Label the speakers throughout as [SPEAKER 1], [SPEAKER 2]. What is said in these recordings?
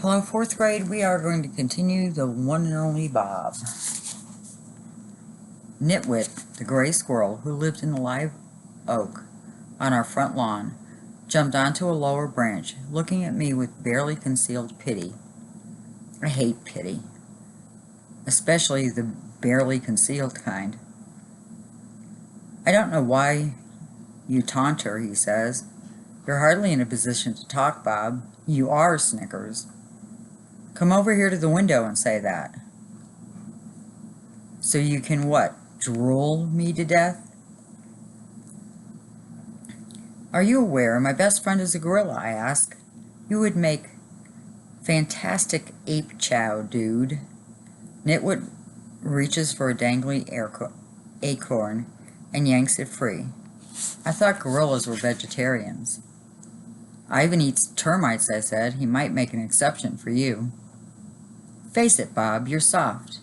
[SPEAKER 1] Hello, fourth grade. We are going to continue the one and only Bob. Nitwit, the gray squirrel who lived in the live oak on our front lawn, jumped onto a lower branch, looking at me with barely concealed pity. I hate pity, especially the barely concealed kind. I don't know why you taunt her, he says. You're hardly in a position to talk, Bob. You are Snickers. Come over here to the window and say that. So you can what? Drool me to death? Are you aware my best friend is a gorilla, I ask. You would make fantastic ape chow, dude. Nitwit reaches for a dangling acorn and yanks it free. I thought gorillas were vegetarians. Ivan eats termites, I said. He might make an exception for you. Face it, Bob, you're soft.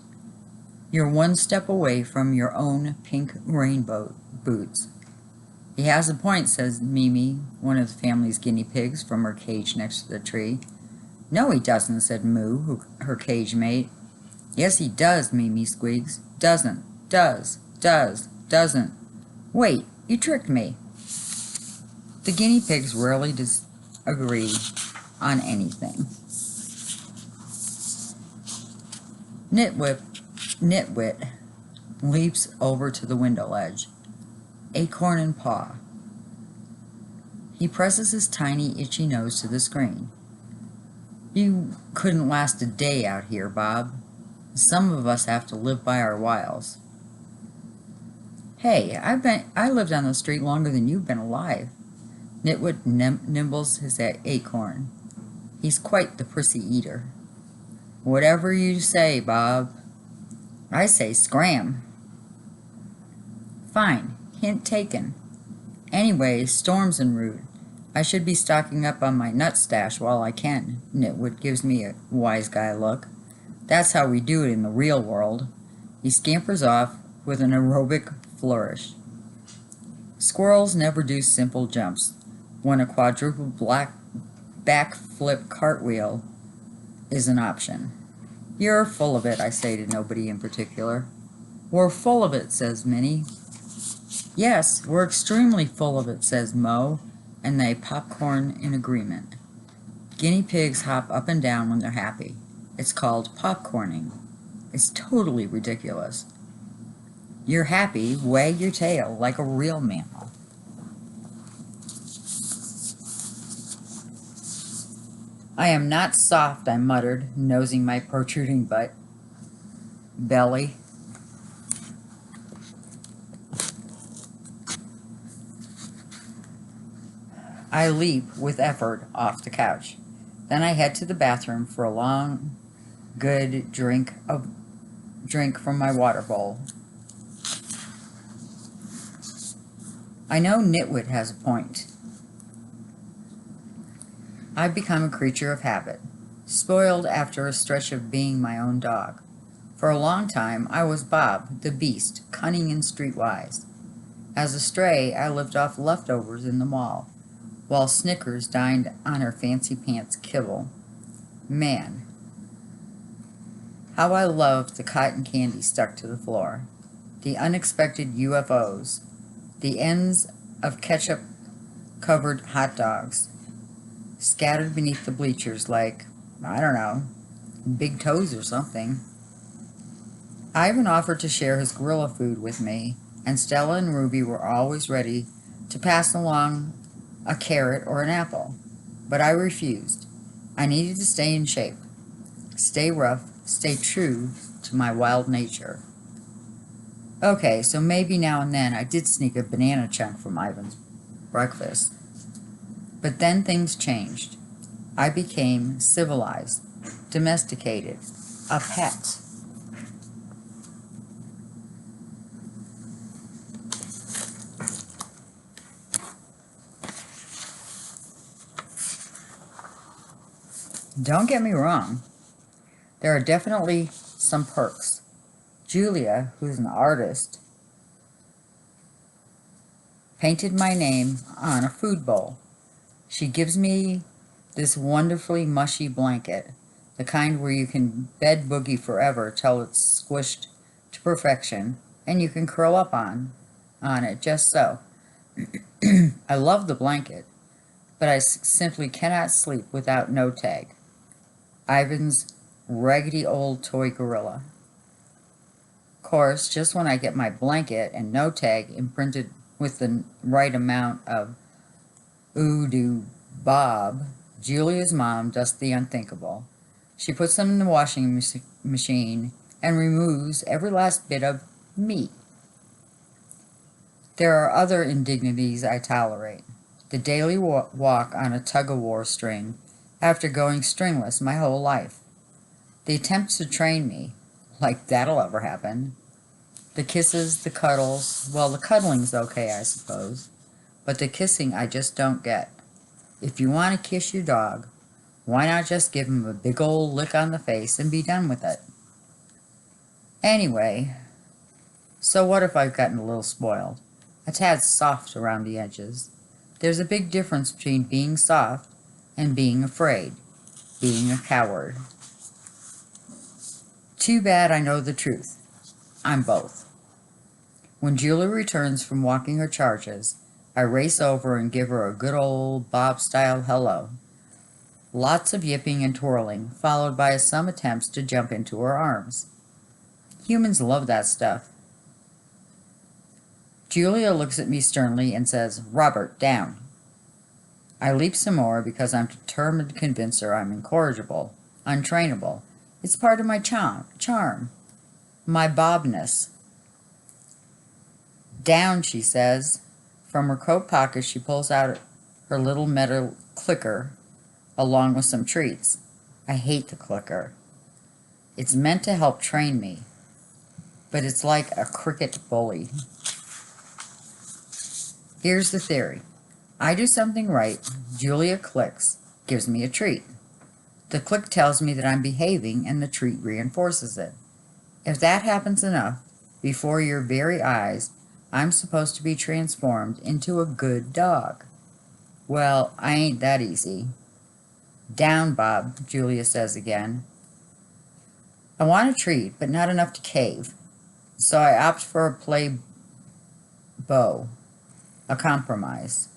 [SPEAKER 1] You're one step away from your own pink rainbow boots. He has a point, says Mimi, one of the family's guinea pigs from her cage next to the tree. No, he doesn't, said Moo, her cage mate. Yes, he does, Mimi squeaks. Doesn't. Does. Doesn't. Wait, you tricked me. The guinea pigs rarely disagree on anything. Nitwit leaps over to the window ledge, acorn in paw. He presses his tiny, itchy nose to the screen. You couldn't last a day out here, Bob. Some of us have to live by our wiles. Hey, I lived on the street longer than you've been alive. Nitwit nibbles his acorn. He's quite the prissy eater. Whatever you say, Bob. I say scram. Fine, hint taken. Anyway, storm's en route. I should be stocking up on my nut stash while I can. Nitwit gives me a wise guy look. That's how we do it in the real world. He scampers off with an aerobic flourish. Squirrels never do simple jumps when a quadruple backflip cartwheel is an option. You're full of it, I say to nobody in particular. We're full of it, says Minnie. Yes, we're extremely full of it, says Mo, and they popcorn in agreement. Guinea pigs hop up and down when they're happy. It's called popcorning. It's totally ridiculous. You're happy, wag your tail like a real mammal. I am not soft, I muttered, nosing my protruding belly. I leap with effort off the couch. Then I head to the bathroom for a long, good drink from my water bowl. I know Nitwit has a point. I've become a creature of habit, spoiled after a stretch of being my own dog. For a long time, I was Bob, the beast, cunning and streetwise. As a stray, I lived off leftovers in the mall, while Snickers dined on her fancy pants kibble. Man, how I loved the cotton candy stuck to the floor, the unexpected UFOs, the ends of ketchup-covered hot dogs, scattered beneath the bleachers like, I don't know, big toes or something. Ivan offered to share his gorilla food with me, and Stella and Ruby were always ready to pass along a carrot or an apple. But I refused. I needed to stay in shape, stay rough, stay true to my wild nature. Okay, so maybe now and then I did sneak a banana chunk from Ivan's breakfast. But then things changed. I became civilized, domesticated, a pet. Don't get me wrong. There are definitely some perks. Julia, who's an artist, painted my name on a food bowl. She gives me this wonderfully mushy blanket The kind where you can bed boogie forever till it's squished to perfection, and you can curl up on it just so. I love the blanket, but I simply cannot sleep without No Tag, Ivan's raggedy old toy gorilla. Of course, just when I get my blanket and No Tag imprinted with the right amount of B0b, Julia's mom does the unthinkable. She puts them in the washing machine and removes every last bit of meat. There are other indignities I tolerate. The daily walk on a tug-of-war string after going stringless my whole life. The attempts to train me, like that'll ever happen. The kisses, the cuddles, well, the cuddling's okay, I suppose. But the kissing I just don't get. If you want to kiss your dog, why not just give him a big old lick on the face and be done with it? Anyway, so what if I've gotten a little spoiled? A tad soft around the edges. There's a big difference between being soft and being afraid, being a coward. Too bad I know the truth. I'm both. When Julia returns from walking her charges, I race over and give her a good old Bob-style hello. Lots of yipping and twirling, followed by some attempts to jump into her arms. Humans love that stuff. Julia looks at me sternly and says, "Robert, down." I leap some more because I'm determined to convince her I'm incorrigible, untrainable. It's part of my charm, my Bobness. "Down," she says. From her coat pocket she pulls out her little metal clicker along with some treats. I hate the clicker. It's meant to help train me, but it's like a cricket bully. Here's the theory. I do something right, Julia clicks, gives me a treat. The click tells me that I'm behaving and the treat reinforces it. If that happens enough, before your very eyes, I'm supposed to be transformed into a good dog. Well, I ain't that easy. "Down, Bob," Julia says again. I want a treat, but not enough to cave. So I opt for a play bow, a compromise.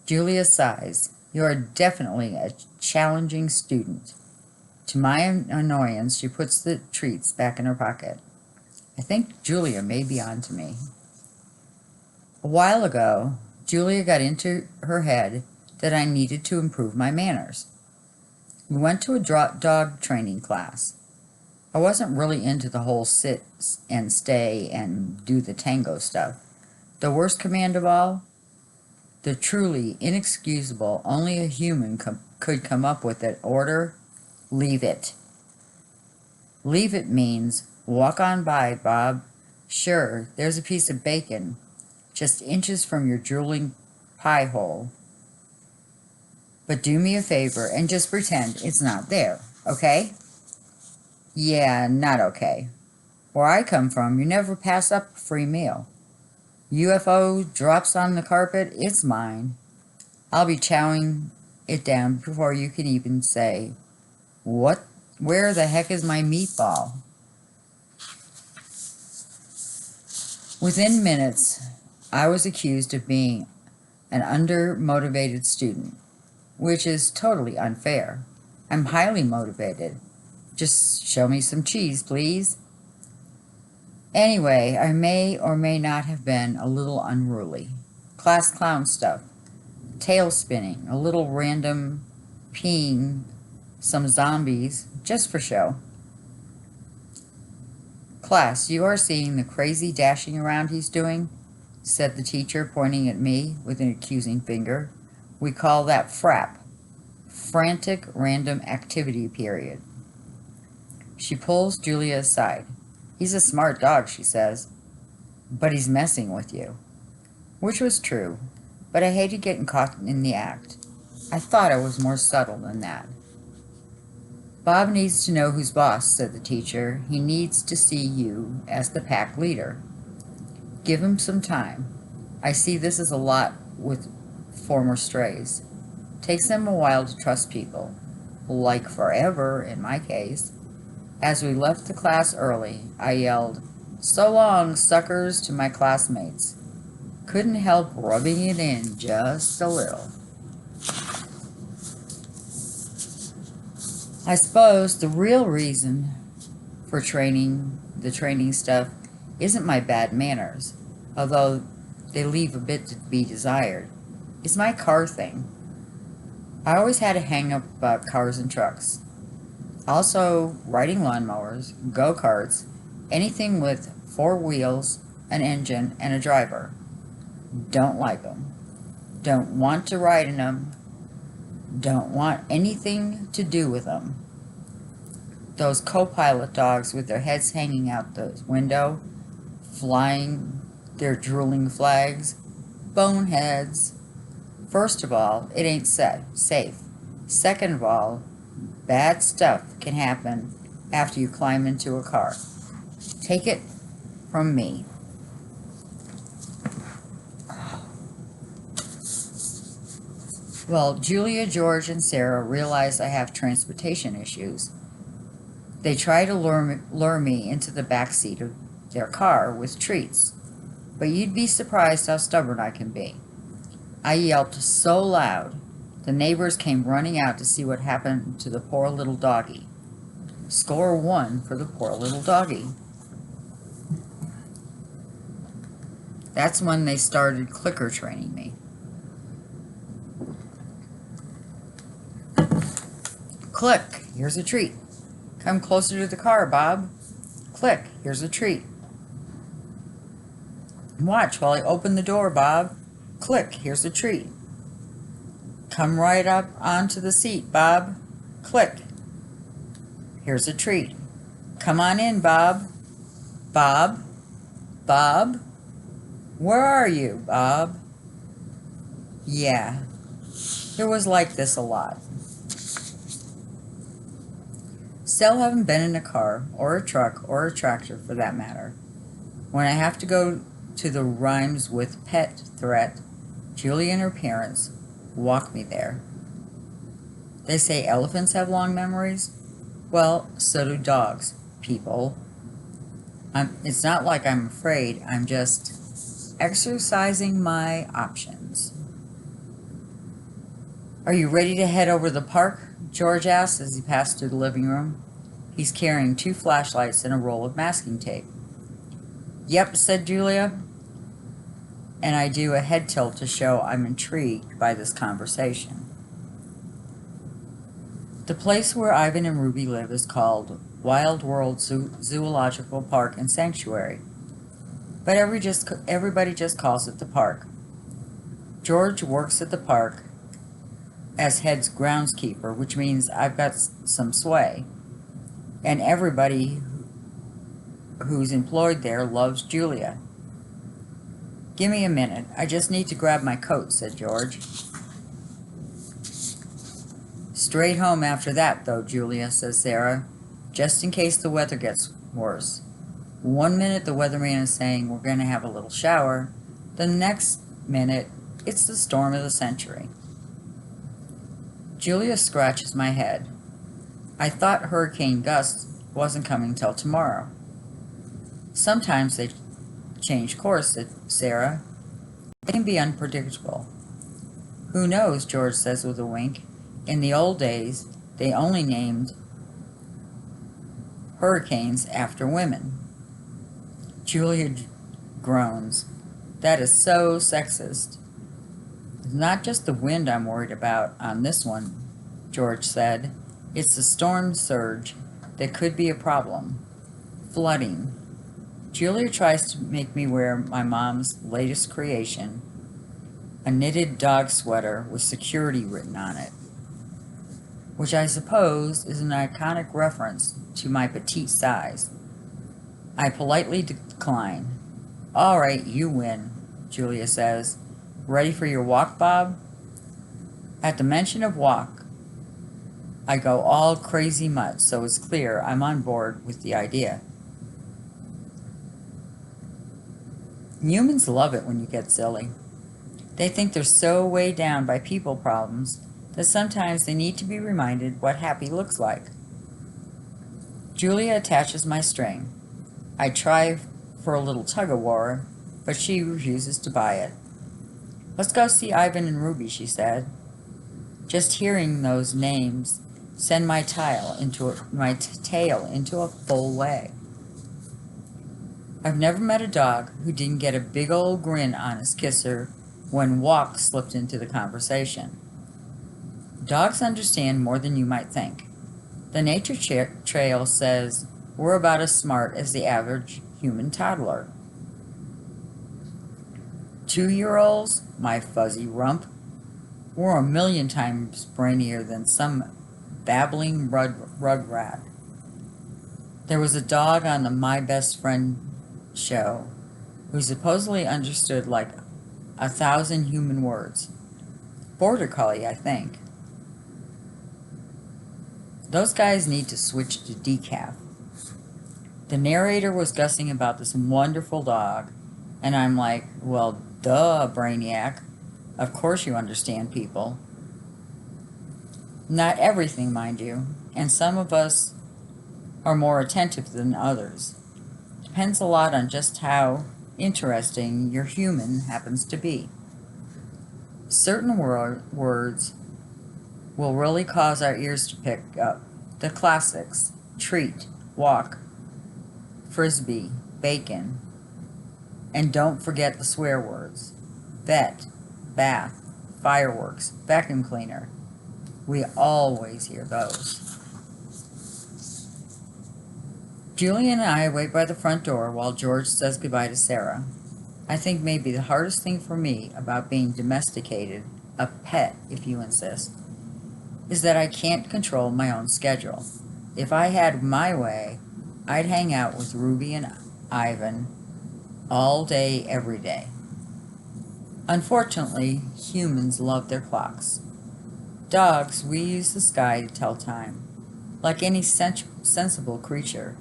[SPEAKER 1] Julia sighs. "You are definitely a challenging student." To my annoyance, she puts the treats back in her pocket. I think Julia may be on to me. A while ago, Julia got into her head that I needed to improve my manners. We went to a dog training class. I wasn't really into the whole sit and stay and do the tango stuff. The worst command of all? The truly inexcusable, only a human could come up with that order: leave it. Leave it means, walk on by, Bob. Sure, there's a piece of bacon, just inches from your drooling pie hole. But do me a favor and just pretend it's not there, okay? Yeah, not okay. Where I come from, you never pass up a free meal. UFO drops on the carpet, it's mine. I'll be chowing it down before you can even say, "What? Where the heck is my meatball?" Within minutes, I was accused of being an under-motivated student, which is totally unfair. I'm highly motivated. Just show me some cheese, please. Anyway, I may or may not have been a little unruly. Class clown stuff. Tail spinning, a little random peeing, some zombies, just for show. "Class, you are seeing the crazy dashing around he's doing," said the teacher, pointing at me with an accusing finger. "We call that FRAP, frantic random activity period." She pulls Julia aside. "He's a smart dog," she says, "but he's messing with you." Which was true, but I hated getting caught in the act. I thought I was more subtle than that. "Bob needs to know who's boss," said the teacher. "He needs to see you as the pack leader. Give him some time. I see this is a lot with former strays. Takes them a while to trust people. like forever in my case. As we left the class early, I yelled, "So long, suckers," to my classmates. Couldn't help rubbing it in just a little. I suppose the real reason for the training stuff, isn't my bad manners, although they leave a bit to be desired. It's my car thing. I always had a hang up about cars and trucks. Also, riding lawnmowers, go-karts, anything with 4 wheels, an engine, and a driver. Don't like them. Don't want to ride in them. Don't want anything to do with them. Those co-pilot dogs with their heads hanging out the window, flying their drooling flags. Boneheads. First of all, it ain't safe. Second of all, bad stuff can happen after you climb into a car. Take it from me. Well, Julia, George, and Sarah realize I have transportation issues. They try to lure me into the back seat of their car with treats, but you'd be surprised how stubborn I can be. I yelped so loud, the neighbors came running out to see what happened to the poor little doggy. Score 1 for the poor little doggy. That's when they started clicker training me. Click, here's a treat. Come closer to the car, Bob. Click, here's a treat. Watch while I open the door, Bob. Click, here's a treat. Come right up onto the seat, Bob. Click, here's a treat. Come on in, Bob. Bob? Bob? Where are you, Bob? Yeah, it was like this a lot. Still haven't been in a car, or a truck, or a tractor for that matter. When I have to go to the Rhymes with Pet threat, Julie and her parents walk me there. They say elephants have long memories. Well, so do dogs, people. It's not like I'm afraid, I'm just exercising my options. Are you ready to head over the park? George asked as he passed through the living room. He's carrying 2 flashlights and a roll of masking tape. Yep, said Julia, and I do a head tilt to show I'm intrigued by this conversation. The place where Ivan and Ruby live is called Wild World Zoological Park and Sanctuary, but everybody just calls it the park. George works at the park as head groundskeeper, which means I've got some sway, and everybody who's employed there loves Julia. Give me a minute, I just need to grab my coat, said George. Straight home after that, though, Julia, says Sarah, just in case the weather gets worse. 1 minute the weatherman is saying we're going to have a little shower. The next minute, it's the storm of the century. Julia scratches my head. I thought Hurricane Gus wasn't coming till tomorrow. Sometimes they change course, said Sarah. They can be unpredictable. Who knows, George says with a wink. In the old days, they only named hurricanes after women. Julia groans. That is so sexist. It's not just the wind I'm worried about on this one, George said. It's the storm surge that could be a problem. Flooding. Julia tries to make me wear my mom's latest creation, a knitted dog sweater with security written on it, which I suppose is an iconic reference to my petite size. I politely decline. All right, you win, Julia says. Ready for your walk, Bob? At the mention of walk, I go all crazy much, so it's clear I'm on board with the idea. Humans love it when you get silly. They think they're so weighed down by people problems that sometimes they need to be reminded what happy looks like. Julia attaches my string. I try for a little tug-of-war, but she refuses to buy it. "Let's go see Ivan and Ruby," she said. Just hearing those names send my tail into a full wag. I've never met a dog who didn't get a big old grin on his kisser when walk slipped into the conversation. Dogs understand more than you might think. The nature trail says we're about as smart as the average human toddler. 2-year-olds, my fuzzy rump, we're a million times brainier than some babbling rugrat. There was a dog on the My Best Friend show who supposedly understood like 1,000 human words. Border Collie, I think. Those guys need to switch to decaf. The narrator was gussing about this wonderful dog, and I'm like, well, duh, Brainiac. Of course you understand people. Not everything, mind you, and some of us are more attentive than others. Depends a lot on just how interesting your human happens to be. Certain words will really cause our ears to pick up. The classics: treat, walk, frisbee, bacon, and don't forget the swear words: vet, bath, fireworks, vacuum cleaner. We always hear those. Julie and I wait by the front door while George says goodbye to Sarah. I think maybe the hardest thing for me about being domesticated, a pet if you insist, is that I can't control my own schedule. If I had my way, I'd hang out with Ruby and Ivan all day, every day. Unfortunately, humans love their clocks. Dogs, we use the sky to tell time. Like any sensible creature.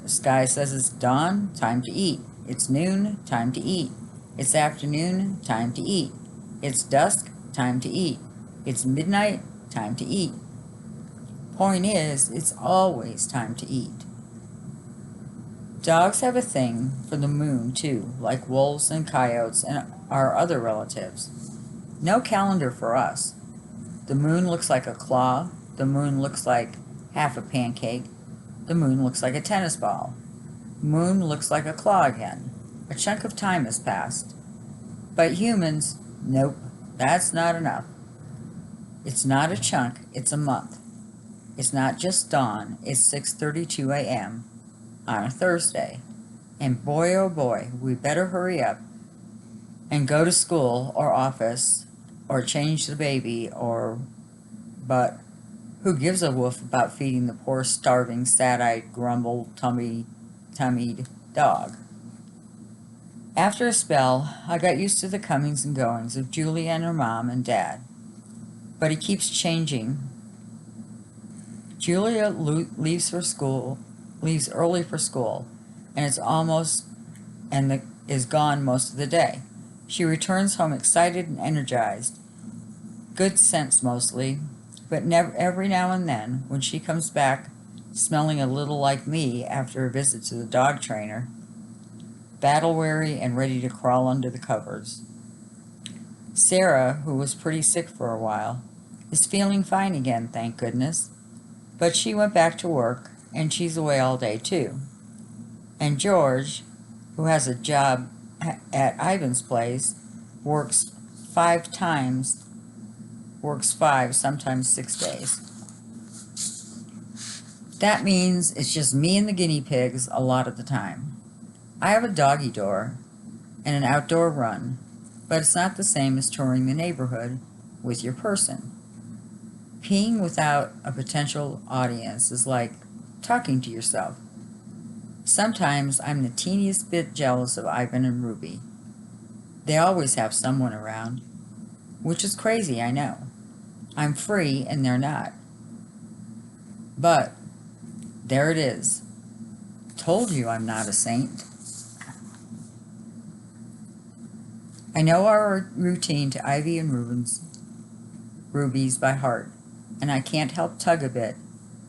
[SPEAKER 1] The sky says it's dawn, time to eat. It's noon, time to eat. It's afternoon, time to eat. It's dusk, time to eat. It's midnight, time to eat. Point is, it's always time to eat. Dogs have a thing for the moon, too, like wolves and coyotes and our other relatives. No calendar for us. The moon looks like a claw. The moon looks like half a pancake. The moon looks like a tennis ball. Moon looks like a claw again. A chunk of time has passed. But humans, nope, that's not enough. It's not a chunk, it's a month. It's not just dawn, it's 6:32 a.m. on a Thursday. And boy, oh boy, we better hurry up and go to school or office or change the baby but who gives a woof about feeding the poor, starving, sad-eyed, tummied dog? After a spell, I got used to the comings and goings of Julia and her mom and dad. But he keeps changing. Julia leaves early for school, and is gone most of the day. She returns home excited and energized. Good sense mostly, but every now and then, when she comes back smelling a little like me after a visit to the dog trainer, battle-weary and ready to crawl under the covers. Sarah, who was pretty sick for a while, is feeling fine again, thank goodness. But she went back to work, and she's away all day too. And George, who has a job at Ivan's place, works 5, sometimes 6 days. That means it's just me and the guinea pigs a lot of the time. I have a doggy door and an outdoor run, but it's not the same as touring the neighborhood with your person. Peeing without a potential audience is like talking to yourself. Sometimes I'm the teeniest bit jealous of Ivan and Ruby. They always have someone around, which is crazy, I know. I'm free and they're not. But there it is. Told you I'm not a saint. I know our routine to Ivy and Ruben's rubies by heart, and I can't help tug a bit,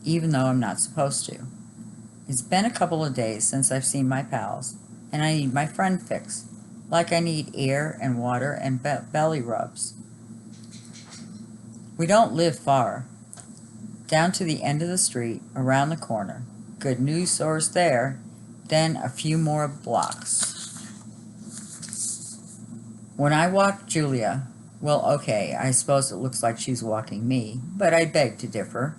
[SPEAKER 1] even though I'm not supposed to. It's been a couple of days since I've seen my pals, and I need my friend fix, like I need air and water and belly rubs. We don't live far. Down to the end of the street, around the corner. Good news stores there, then a few more blocks. When I walk Julia, well, okay, I suppose it looks like she's walking me, but I beg to differ.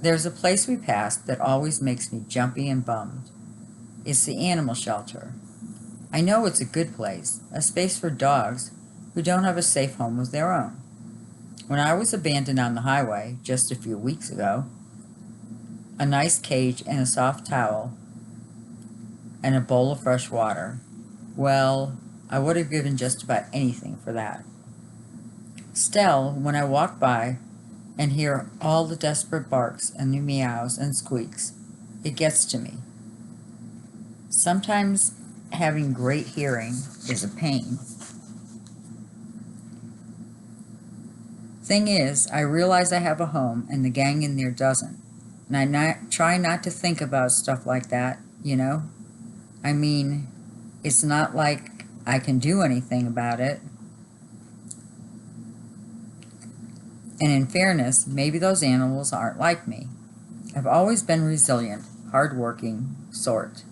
[SPEAKER 1] There's a place we pass that always makes me jumpy and bummed. It's the animal shelter. I know it's a good place, a space for dogs who don't have a safe home of their own. When I was abandoned on the highway just a few weeks ago, a nice cage and a soft towel and a bowl of fresh water, well, I would have given just about anything for that. Still, when I walk by and hear all the desperate barks and the meows and squeaks, it gets to me. Sometimes having great hearing is a pain. Thing is, I realize I have a home and the gang in there doesn't. And I try not to think about stuff like that, you know? I mean, it's not like I can do anything about it. And in fairness, maybe those animals aren't like me. I've always been resilient, hard-working sort.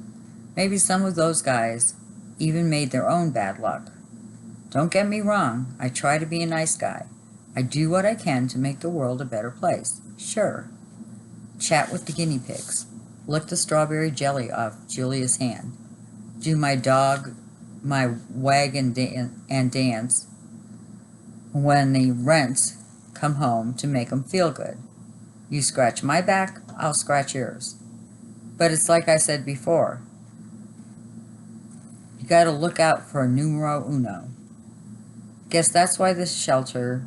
[SPEAKER 1] Maybe some of those guys even made their own bad luck. Don't get me wrong, I try to be a nice guy. I do what I can to make the world a better place, sure. Chat with the guinea pigs. Lick the strawberry jelly off Julia's hand. Do my wag and dance when the rents come home to make 'em feel good. You scratch my back, I'll scratch yours. But it's like I said before. You gotta look out for numero uno. Guess that's why this shelter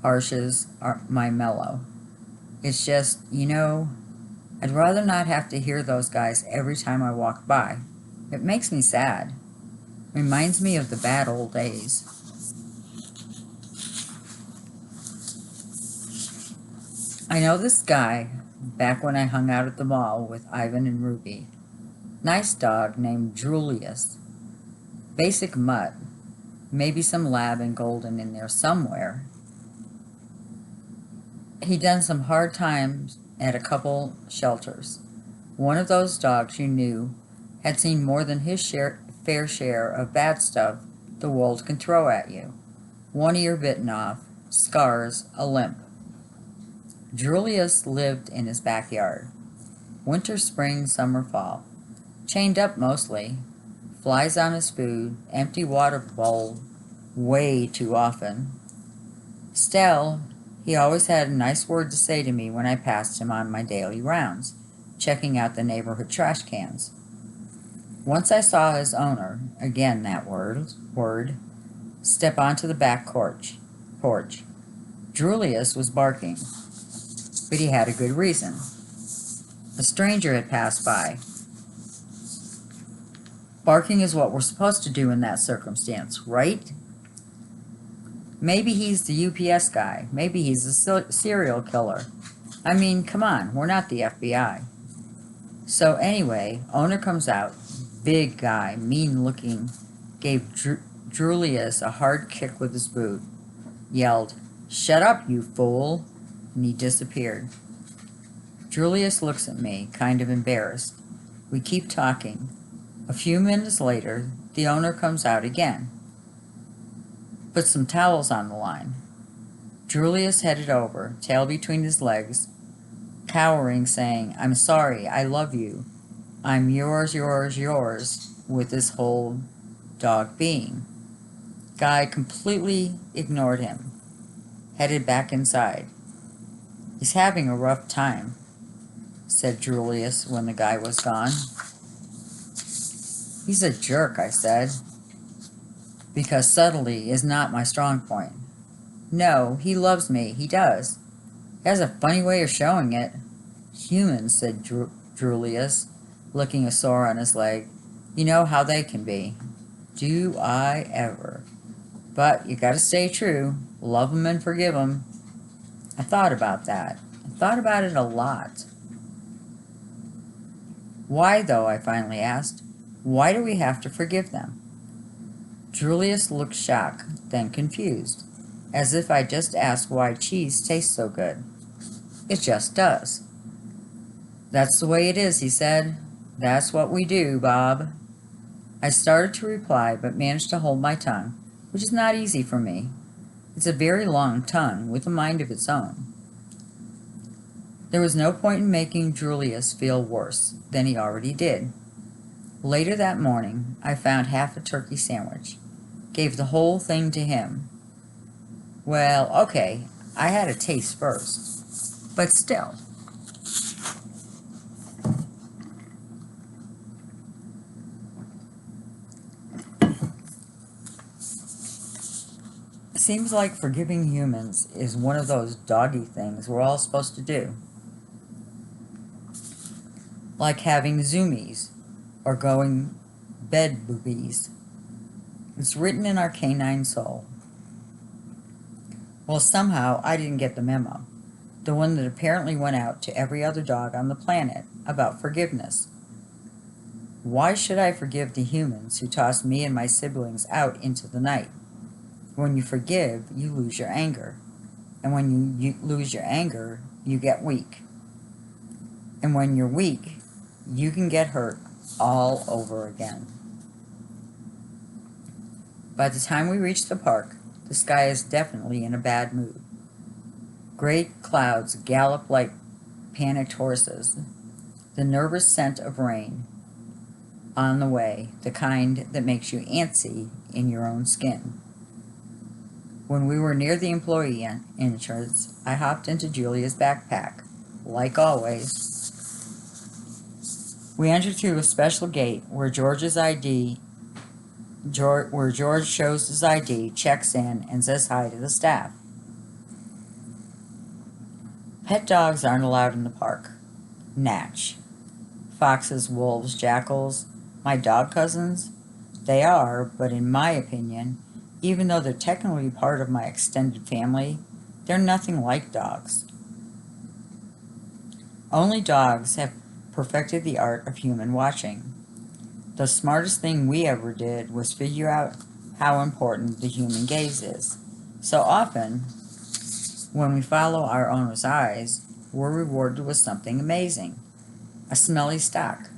[SPEAKER 1] harshes my mellow. It's just, you know, I'd rather not have to hear those guys every time I walk by. It makes me sad. Reminds me of the bad old days. I know this guy back when I hung out at the mall with Ivan and Ruby. Nice dog named Julius. Basic mutt. Maybe some lab and golden in there somewhere. He done some hard times at a couple shelters. One of those dogs you knew had seen more than his fair share of bad stuff the world can throw at you. One ear bitten off, scars, a limp. Julius lived in his backyard. Winter, spring, summer, fall. Chained up mostly. Flies on his food, empty water bowl way too often. Still, he always had a nice word to say to me when I passed him on my daily rounds, checking out the neighborhood trash cans. Once I saw his owner, again that word, step onto the back porch. Julius was barking, but he had a good reason. A stranger had passed by. Barking is what we're supposed to do in that circumstance, right? Maybe he's the UPS guy. Maybe he's a serial killer. I mean, come on, we're not the FBI. So anyway, owner comes out, big guy, mean looking, gave Julius a hard kick with his boot, yelled, "Shut up, you fool," and he disappeared. Julius looks at me, kind of embarrassed. We keep talking. A few minutes later, the owner comes out again. Put some towels on the line. Julius headed over, tail between his legs, cowering, saying, "I'm sorry, I love you. I'm yours, with this whole dog being." Guy completely ignored him, headed back inside. "He's having a rough time," said Julius when the guy was gone. "He's a jerk," I said, because subtlety is not my strong point. "No, he loves me, he does. He has a funny way of showing it." "Humans," said Julius, licking a sore on his leg. "You know how they can be." Do I ever. But you gotta stay true. Love 'em and forgive 'em. I thought about that. I thought about it a lot. Why, though? I finally asked. Why do we have to forgive them? Julius looked shocked, then confused, as if I just asked why cheese tastes so good. It just does. That's the way it is, he said. That's what we do, Bob. I started to reply, but managed to hold my tongue, which is not easy for me. It's a very long tongue with a mind of its own. There was no point in making Julius feel worse than he already did. Later that morning, I found half a turkey sandwich. Gave the whole thing to him. Well, okay, I had a taste first, but still. Seems like forgiving humans is one of those doggy things we're all supposed to do. Like having zoomies or going bed boobies. It's written in our canine soul. Well, somehow I didn't get the memo. The one that apparently went out to every other dog on the planet about forgiveness. Why should I forgive the humans who tossed me and my siblings out into the night? When you forgive, you lose your anger. And when you lose your anger, you get weak. And when you're weak, you can get hurt all over again. By the time we reach the park, the sky is definitely in a bad mood. Great clouds gallop like panicked horses. The nervous scent of rain on the way, the kind that makes you antsy in your own skin. When we were near the employee entrance, I hopped into Julia's backpack, like always. We entered through a special gate where George shows his ID, checks in, and says hi to the staff. Pet dogs aren't allowed in the park. Natch. Foxes, wolves, jackals, my dog cousins, they are, but in my opinion, even though they're technically part of my extended family, they're nothing like dogs. Only dogs have perfected the art of human watching. The smartest thing we ever did was figure out how important the human gaze is. So often, when we follow our owner's eyes, we're rewarded with something amazing. A smelly stock.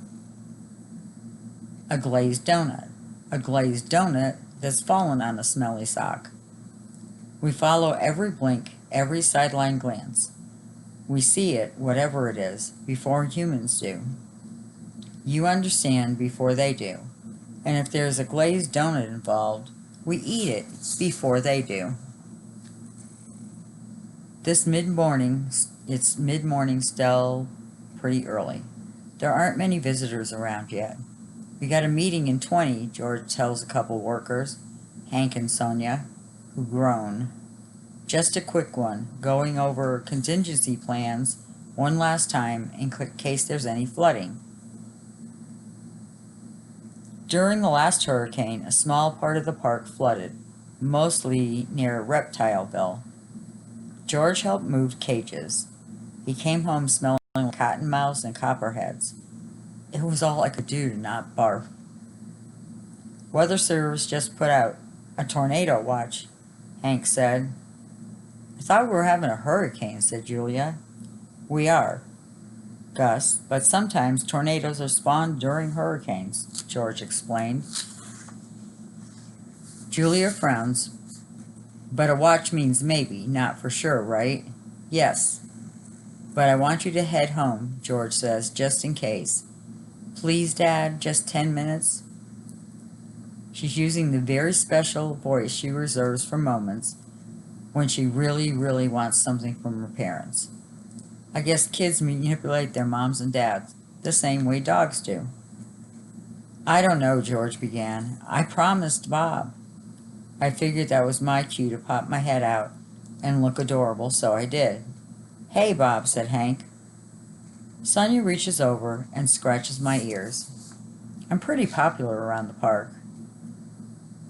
[SPEAKER 1] A glazed donut. A glazed donut that's fallen on a smelly sock. We follow every blink, every sideline glance. We see it, whatever it is, before humans do. You understand before they do. And if there's a glazed donut involved, we eat it before they do. It's mid-morning still pretty early. There aren't many visitors around yet. We got a meeting in 20, George tells a couple workers, Hank and Sonia, who groan. Just a quick one, going over contingency plans one last time in case there's any flooding. During the last hurricane, a small part of the park flooded, mostly near Reptileville. George helped move cages. He came home smelling like cottonmouths and copperheads. It was all I could do to not barf. Weather Service just put out a tornado watch, Hank said. I thought we were having a hurricane, said Julia. We are, Gus, but sometimes tornadoes are spawned during hurricanes, George explained. Julia frowns. But a watch means maybe, not for sure, right? Yes. But I want you to head home, George says, just in case. Please, Dad, just 10 minutes? She's using the very special voice she reserves for moments when she really, really wants something from her parents. I guess kids manipulate their moms and dads the same way dogs do. I don't know, George began. I promised Bob. I figured that was my cue to pop my head out and look adorable, so I did. Hey, Bob, said Hank. Sonia reaches over and scratches my ears. I'm pretty popular around the park.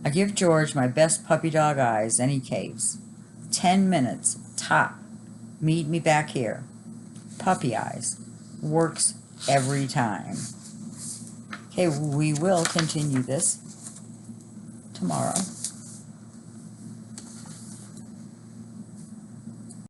[SPEAKER 1] I give George my best puppy dog eyes and he caves. 10 minutes, top. Meet me back here. Puppy eyes. Works every time. Okay, we will continue this tomorrow.